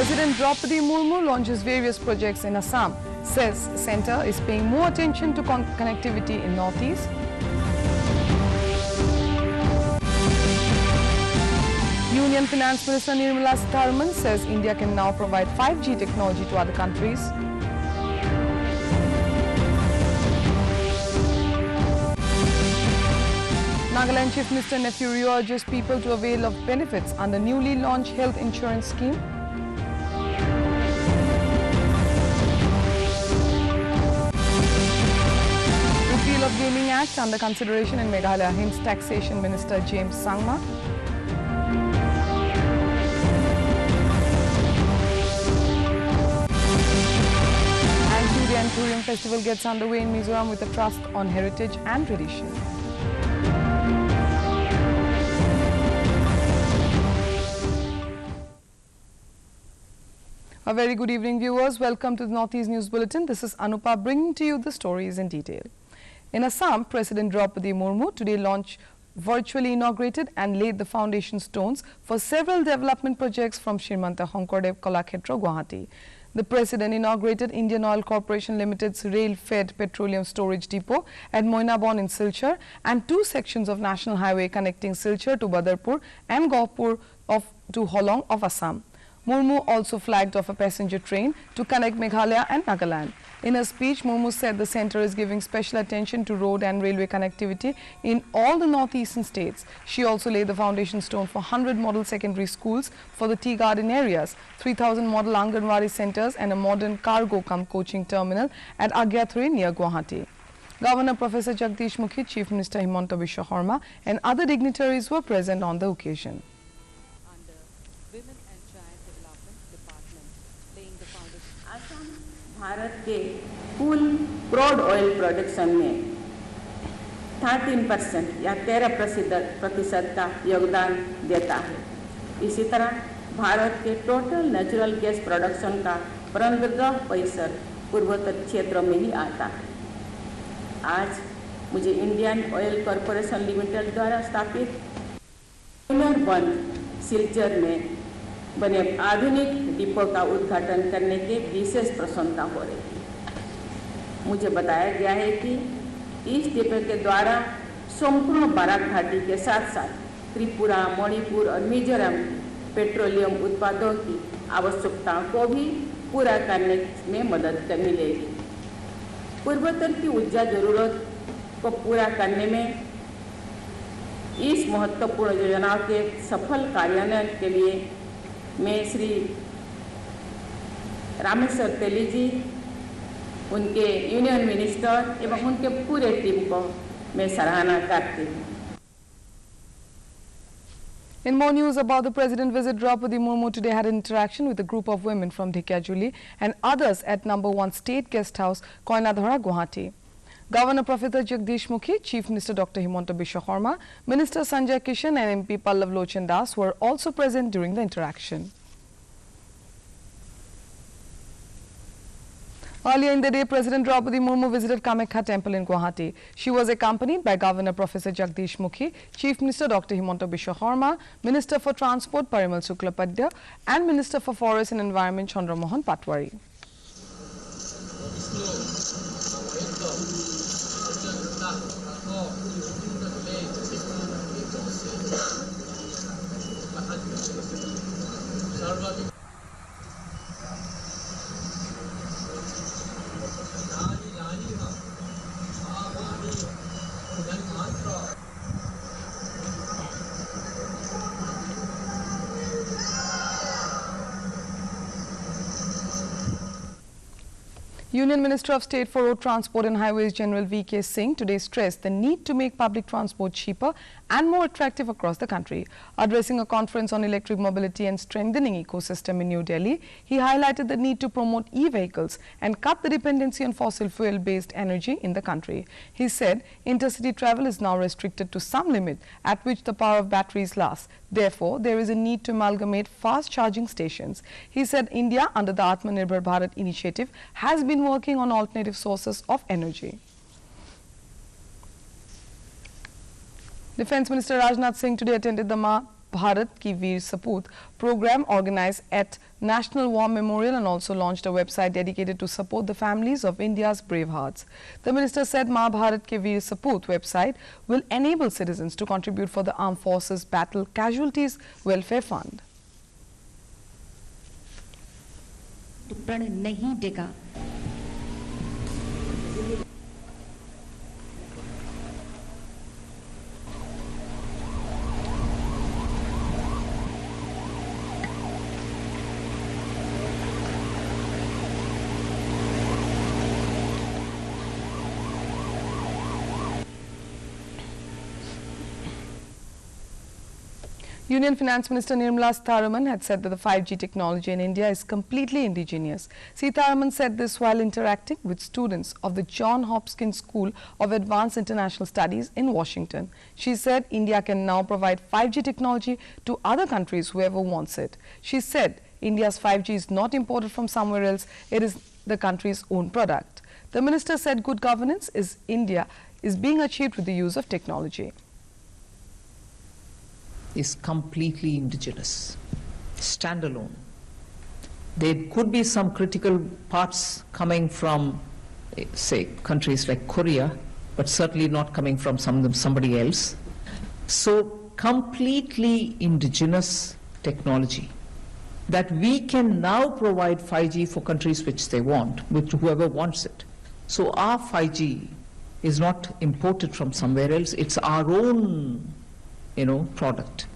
President Draupadi Murmu launches various projects in Assam, says centre is paying more attention to connectivity in Northeast. Union Finance Minister Nirmala Sitharaman says India can now provide 5G technology to other countries. Nagaland Chief Minister Nephew Rio urges people to avail of benefits under newly launched health insurance scheme. Repeal of Gaming Act under consideration in Meghalaya, hints Taxation Minister James Sangma. And Tourism Festival gets underway in Mizoram with a trust on heritage and tradition. A very good evening, viewers. Welcome to the Northeast News Bulletin. This is Anupa bringing to you the stories in detail. In Assam, President Draupadi Murmu today virtually inaugurated and laid the foundation stones for several development projects from Shrimanta Hankardev Kalakshetra, Guwahati. The President inaugurated Indian Oil Corporation Limited's rail-fed petroleum storage depot at Moinabon in Silchar and 2 sections of National Highway connecting Silchar to Badarpur and Gopur to Holong of Assam. Murmu also flagged off a passenger train to connect Meghalaya and Nagaland. In a speech, Murmu said the centre is giving special attention to road and railway connectivity in all the northeastern states. She also laid the foundation stone for 100 model secondary schools for the tea garden areas, 3,000 model Anganwadi centres and a modern cargo coaching terminal at Agyathuri near Guwahati. Governor Professor Jagdish Mukhi, Chief Minister Himanta Biswa Sarma and other dignitaries were present on the occasion. Bharat के कुल crude oil production में 13% या 13% का योगदान देता है। इसी तरह भारत के टोटल नेचुरल गैस प्रोडक्शन का 15% पूर्वोत्तर क्षेत्रों में ही आता है। आज मुझे इंडियन ऑयल कॉरपोरेशन लिमिटेड द्वारा स्थापित सिल्चर में बने आधुनिक डिपो का उद्घाटन करने के विशेष प्रसन्नता हो रही है। मुझे बताया गया है कि इस डिपो के द्वारा संपूर्ण बराक घाटी के साथ साथ त्रिपुरा, मणिपुर और मिजोरम पेट्रोलियम उत्पादों की आवश्यकताओं को भी पूरा करने में मदद मिलेगी। पूर्वोत्तर की ऊर्जा जरूरत को पूरा करने में इस महत्वपूर्ण योजना के सफल कार्यान्वयन के लिए मैं श्री रामेश्वर तेली जी, उनके यूनियन मिनिस्टर एवं उनके पूरे टीम को मैं सराहना करती हूँ। In more news about the President visit, Draupadi Murmu today had an interaction with a group of women from Dhikajuli and others at No. 1 State Guest House, Koinadhara, Guwahati. Governor Professor Jagdish Mukhi, Chief Minister Dr. Himanta Biswa Sarma, Minister Sanjay Kishan and MP Pallav Lochan Das were also present during the interaction. Earlier in the day, President Draupadi Murmu visited Kamakya Temple in Guwahati. She was accompanied by Governor Professor Jagdish Mukhi, Chief Minister Dr. Himanta Biswa Sarma, Minister for Transport Parimal Suklapadya and Minister for Forest and Environment Chandra Mohan Patwari. Union Minister of State for Road Transport and Highways General V.K. Singh today stressed the need to make public transport cheaper and more attractive across the country. Addressing a conference on electric mobility and strengthening ecosystem in New Delhi, he highlighted the need to promote e-vehicles and cut the dependency on fossil fuel-based energy in the country. He said intercity travel is now restricted to some limit at which the power of batteries lasts. Therefore, there is a need to amalgamate fast charging stations. He said India, under the Atmanirbhar Bharat initiative, has been working on alternative sources of energy. Defence Minister Rajnath Singh today attended the Bharat Ki Veer Saput program organized at National War Memorial and also launched a website dedicated to support the families of India's brave hearts. The minister said Maa Bharat Ki Veer Saput website will enable citizens to contribute for the Armed Forces Battle Casualties Welfare Fund. प्रण नहीं डिगा। Union Finance Minister Nirmala Sitharaman had said that the 5G technology in India is completely indigenous. Sitharaman said this while interacting with students of the Johns Hopkins School of Advanced International Studies in Washington. She said India can now provide 5G technology to other countries whoever wants it. She said India's 5G is not imported from somewhere else, it is the country's own product. The minister said good governance in India is being achieved with the use of technology. Is completely indigenous, standalone. There could be some critical parts coming from, say, countries like Korea, but certainly not coming from somebody else. So completely indigenous technology that we can now provide 5G for countries which they want, with whoever wants it. So our 5G is not imported from somewhere else, it's our own product.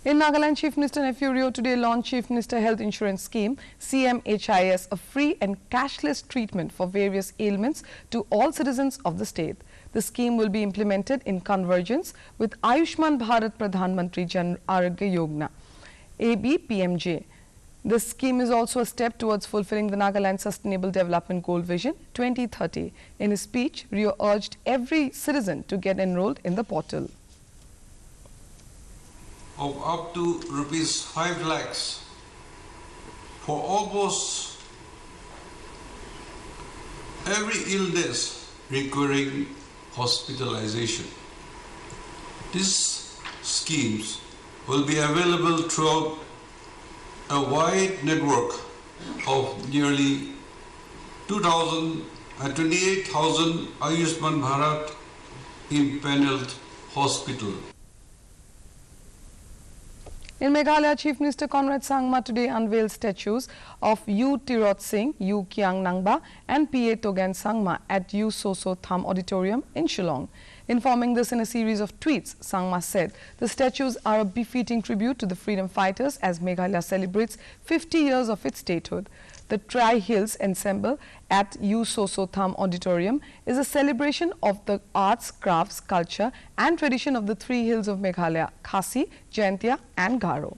In Nagaland, Chief Minister Neiphiu Rio today launched Chief Minister Health Insurance Scheme, CMHIS, a free and cashless treatment for various ailments to all citizens of the state. The scheme will be implemented in convergence with Ayushman Bharat Pradhan Mantri Jan Arogya Yojana, ABPMJ. This scheme is also a step towards fulfilling the Nagaland Sustainable Development Goal Vision 2030. In his speech, Rio urged every citizen to get enrolled in the portal. Of up to rupees 5 lakhs for almost every illness requiring hospitalization. These schemes will be available throughout a wide network of nearly 28,000 Ayushman Bharat impaneled hospitals. In Meghalaya, Chief Minister Conrad Sangma today unveiled statues of U. Tirot Singh, U. Kiang Nangba and P.A. Togen Sangma at U. Soso Tham Auditorium in Shillong. Informing this in a series of tweets, Sangma said the statues are a befitting tribute to the freedom fighters as Meghalaya celebrates 50 years of its statehood. The Tri-Hills Ensemble at U. Soso Tham Auditorium is a celebration of the arts, crafts, culture and tradition of the three hills of Meghalaya, Khasi, Jaintia and Garo.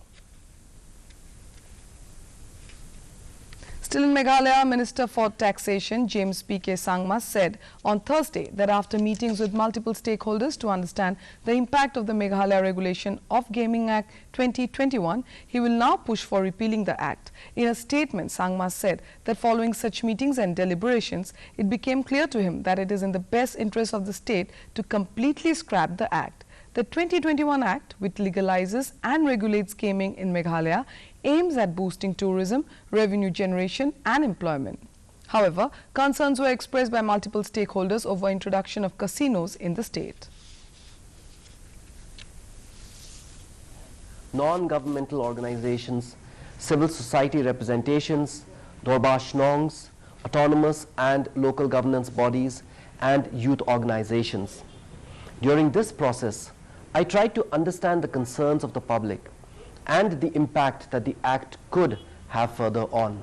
Still in Meghalaya, Minister for Taxation James P.K. Sangma said on Thursday that after meetings with multiple stakeholders to understand the impact of the Meghalaya Regulation of Gaming Act 2021, he will now push for repealing the act. In a statement, Sangma said that following such meetings and deliberations, it became clear to him that it is in the best interest of the state to completely scrap the act. The 2021 Act, which legalizes and regulates gaming in Meghalaya, aims at boosting tourism, revenue generation and employment. However, concerns were expressed by multiple stakeholders over introduction of casinos in the state. Non-governmental organizations, civil society representations, Dorba Shnongs, autonomous and local governance bodies and youth organizations. During this process, I tried to understand the concerns of the public and the impact that the Act could have further on.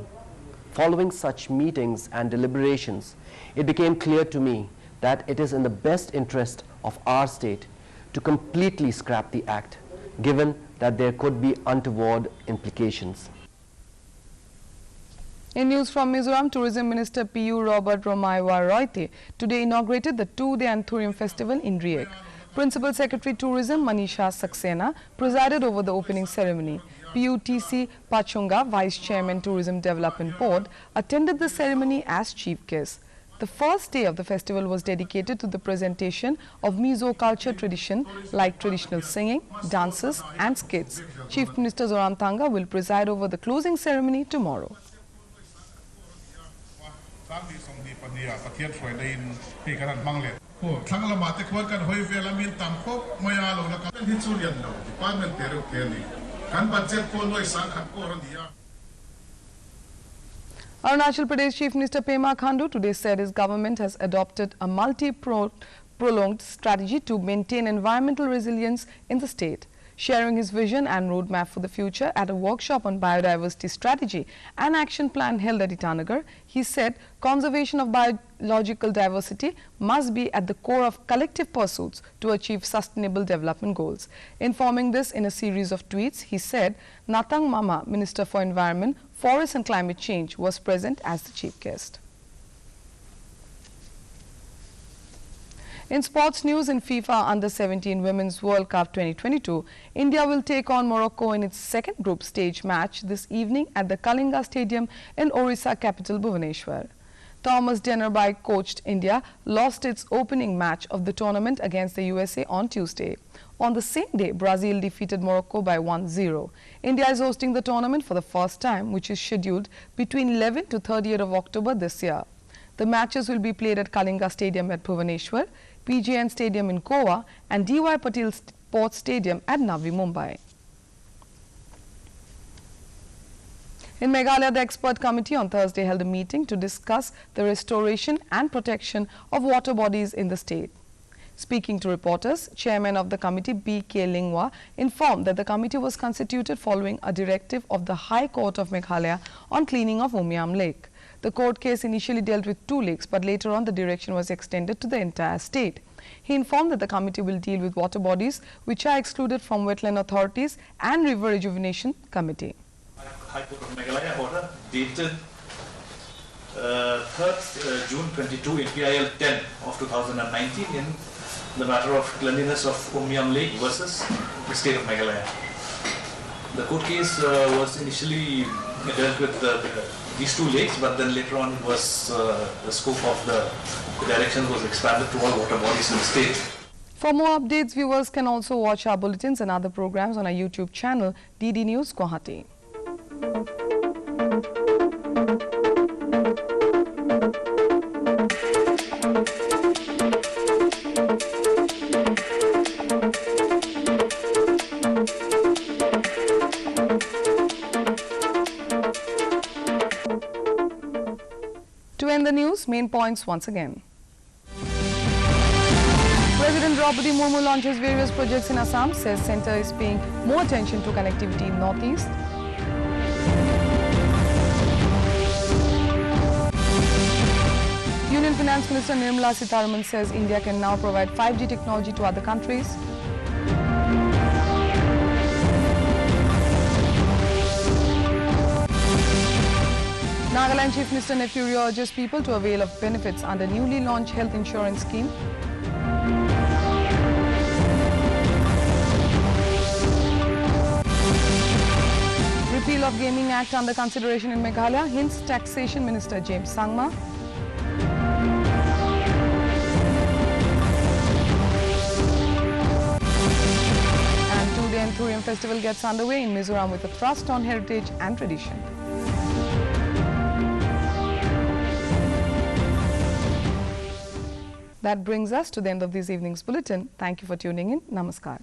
Following such meetings and deliberations, it became clear to me that it is in the best interest of our state to completely scrap the Act, given that there could be untoward implications. In news from Mizoram, Tourism Minister P.U. Robert Romaiwa Roite today inaugurated the 2-day Anthurium Festival in Riek. Principal Secretary Tourism Manisha Saxena presided over the opening ceremony. PUTC Pachunga, Vice Chairman Tourism Development Board, attended the ceremony as chief guest. The first day of the festival was dedicated to the presentation of Mizo culture tradition like traditional singing, dances and skits. Chief Minister Zoramthanga will preside over the closing ceremony tomorrow. Arunachal Pradesh Chief Minister Pema Khandu today said his government has adopted a multi-pronged strategy to maintain environmental resilience in the state. Sharing his vision and roadmap for the future at a workshop on biodiversity strategy and action plan held at Itanagar, he said conservation of biological diversity must be at the core of collective pursuits to achieve sustainable development goals. Informing this in a series of tweets, he said Natang Mama, Minister for Environment, Forest and Climate Change, was present as the chief guest. In sports news, in FIFA Under-17 Women's World Cup 2022, India will take on Morocco in its second group stage match this evening at the Kalinga Stadium in Orissa capital Bhubaneswar. Thomas Dennerby coached India lost its opening match of the tournament against the USA on Tuesday. On the same day, Brazil defeated Morocco by 1-0. India is hosting the tournament for the first time, which is scheduled between 11th to 30th of October this year. The matches will be played at Kalinga Stadium at Bhubaneswar, PGN Stadium in Goa and D.Y. Patil Sports Stadium at Navi Mumbai. In Meghalaya, the expert committee on Thursday held a meeting to discuss the restoration and protection of water bodies in the state. Speaking to reporters, Chairman of the committee B.K. Lingwa informed that the committee was constituted following a directive of the High Court of Meghalaya on cleaning of Umiam Lake. The court case initially dealt with 2 lakes, but later on the direction was extended to the entire state. He informed that the committee will deal with water bodies which are excluded from wetland authorities and river rejuvenation committee. High Court of Meghalaya order dated 3rd June 22 in PIL 10 of 2019 in the matter of cleanliness of Umiam Lake versus the state of Meghalaya. The court case was initially dealt with these 2 lakes, but then later on it was the scope of the direction was expanded to all water bodies in the state. For more updates, viewers can also watch our bulletins and other programs on our YouTube channel, DD News Guwahati. To end the news, main points once again. President Draupadi Murmu launches various projects in Assam, says centre is paying more attention to connectivity in Northeast. Union Finance Minister Nirmala Sitharaman says India can now provide 5G technology to other countries. Nagaland Chief Minister Nefurio urges people to avail of benefits under newly launched health insurance scheme. Repeal of Gaming Act under consideration in Meghalaya, hints Taxation Minister James Sangma. And 2-day Anthurium Festival gets underway in Mizoram with a thrust on heritage and tradition. That brings us to the end of this evening's bulletin. Thank you for tuning in. Namaskar.